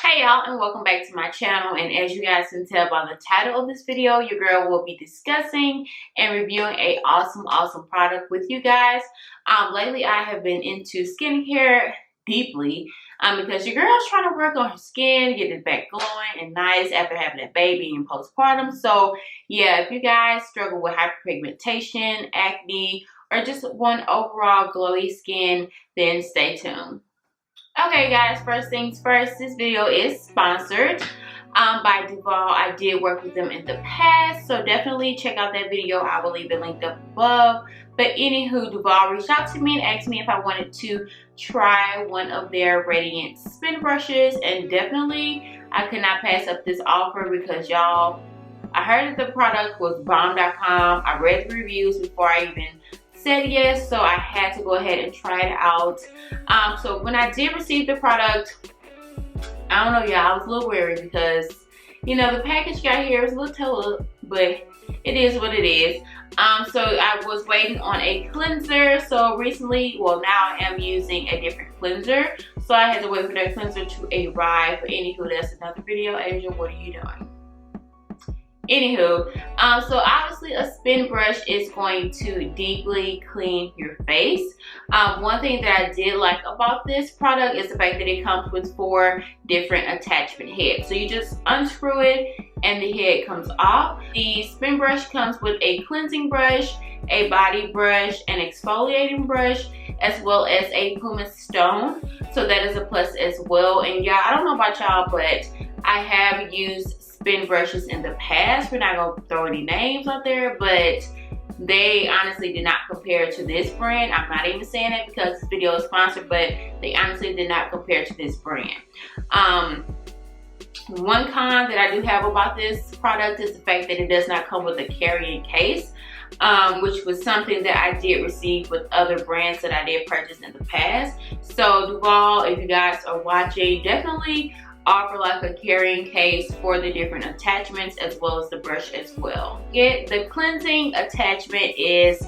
Hey y'all, and welcome back to my channel. And as you guys can tell by the title of this video, your girl will be discussing and reviewing a awesome product with you guys. Lately I have been into skincare deeply because your girl's trying to work on her skin, get it back glowing and nice after having a baby and postpartum. So yeah, if you guys struggle with hyperpigmentation, acne, or just want overall glowy skin, then stay tuned. Okay guys, first things first, this video is sponsored by Duvolle. I did work with them in the past, so definitely check out that video. I will leave it linked up above. But anywho, Duvolle reached out to me and asked me if I wanted to try one of their Radiance Spin Brushes, and definitely I could not pass up this offer because y'all, I heard that the product was bomb.com. I read the reviews before I even said yes, so I had to go ahead and try it out. So when I did receive the product, I don't know y'all, I was a little wary because you know the package got here is a little toe, but it is what it is. So I was waiting on a cleanser. So recently, well now I am using a different cleanser, so I had to wait for that cleanser to arrive. But anywho, that's another video. Asia, what are you doing? Anywho, so obviously a spin brush is going to deeply clean your face. One thing that I did like about this product is the fact that it comes with 4 different attachment heads. So you just unscrew it and the head comes off. The spin brush comes with a cleansing brush, a body brush, an exfoliating brush, as well as a pumice stone. So that is a plus as well. And y'all, I don't know about y'all, but I have used spin brushes in the past. We're not gonna throw any names out there, but they honestly did not compare to this brand. I'm not even saying it because this video is sponsored, but they honestly did not compare to this brand. One con that I do have about this product is the fact that it does not come with a carrying case, which was something that I did receive with other brands that I did purchase in the past. So Duvolle, if you guys are watching, definitely offer like a carrying case for the different attachments as well as the brush as well. The cleansing attachment is,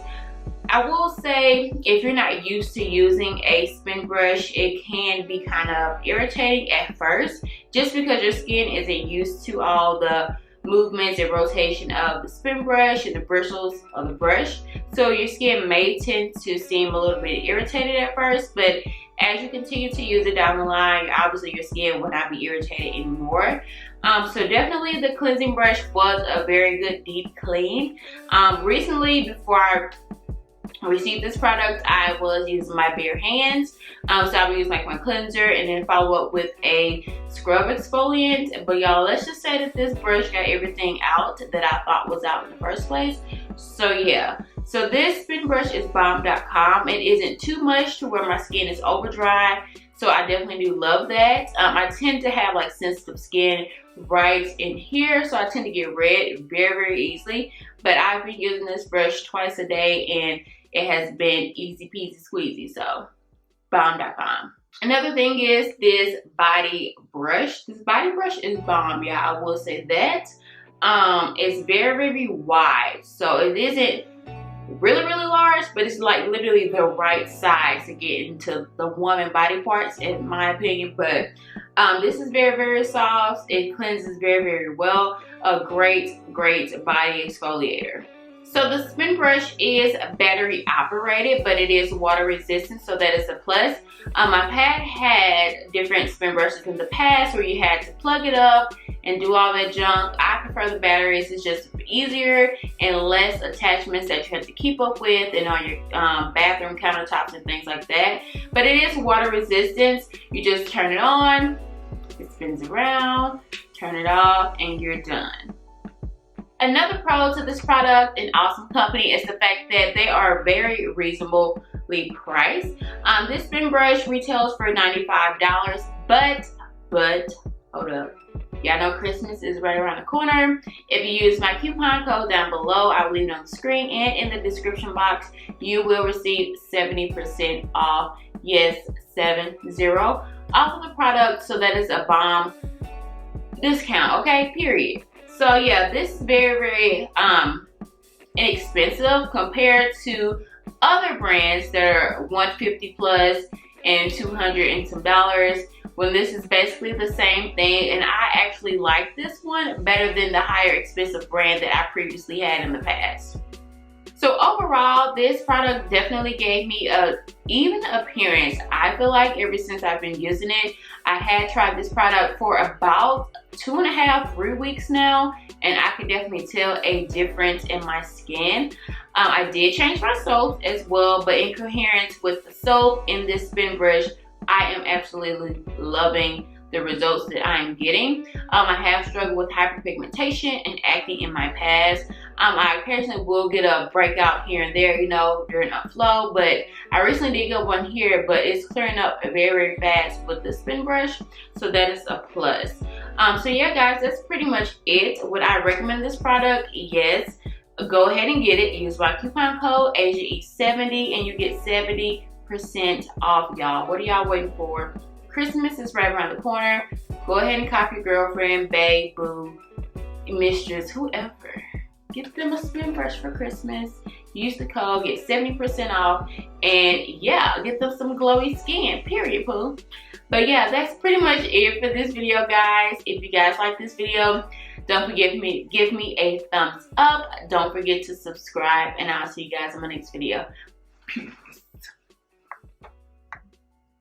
I will say, if you're not used to using a spin brush, it can be kind of irritating at first just because your skin isn't used to all the movements and rotation of the spin brush and the bristles of the brush. So your skin may tend to seem a little bit irritated at first, but as you continue to use it down the line, obviously your skin will not be irritated anymore. So definitely the cleansing brush was a very good deep clean. Recently, before I received this product, I was using my bare hands. So I would use like my cleanser and then follow up with a scrub exfoliant. But y'all, let's just say that this brush got everything out that I thought was out in the first place. So yeah, so this spin brush is bomb.com. It isn't too much to where my skin is over dry, so I definitely do love that. I tend to have like sensitive skin right in here, so I tend to get red very easily. But I've been using this brush twice a day and it has been easy peasy squeezy, so bomb.com. Another thing is this body brush. This body brush is bomb, yeah, I will say that. It's very wide, so it isn't really large, but it's like literally the right size to get into the woman body parts in my opinion. But this is very soft. It cleanses very well. A great body exfoliator. So the spin brush is battery operated, but it is water resistant, so that is a plus. I've had different spin brushes in the past where you had to plug it up and do all that junk. I prefer the batteries. It's just easier and less attachments that you have to keep up with and on your bathroom countertops and things like that. But it is water resistant. You just turn it on, it spins around, turn it off, and you're done. Another pro to this product, an awesome company, is the fact that they are very reasonably priced. This spin brush retails for $95, but hold up. Y'all know Christmas is right around the corner. If you use my coupon code down below, I will leave it on the screen and in the description box, you will receive 70% off. Yes, 70 off of the product. So that is a bomb discount, okay, period. So yeah, this is very inexpensive compared to other brands that are $150 plus and $200 and some dollars. when this is basically the same thing, and I actually like this one better than the higher expensive brand that I previously had in the past. So overall, this product definitely gave me a even appearance. I feel like ever since I've been using it, I had tried this product for about 2.5, 3 weeks now, and I could definitely tell a difference in my skin. I did change my soap as well, but in coherence with the soap in this spin brush, I am absolutely loving the results that I am getting. I have struggled with hyperpigmentation and acne in my past. I occasionally will get a breakout here and there, you know, during a flow, but I recently did get one here, but it's clearing up very, very fast with the spin brush, so that is a plus. So yeah, guys, that's pretty much it. Would I recommend this product? Yes. Go ahead and get it. Use my coupon code AsiaEats70 and you get 70% off, y'all. What are y'all waiting for? Christmas is right around the corner. Go ahead and copy your girlfriend, babe, boo, mistress, whoever. Get them a spin brush for Christmas. Use the code, get 70% off, and yeah, get them some glowy skin, period, poo. But yeah, that's pretty much it for this video, guys. If you guys like this video, don't forget to give me a thumbs up. Don't forget to subscribe, and I'll see you guys in my next video. Peace.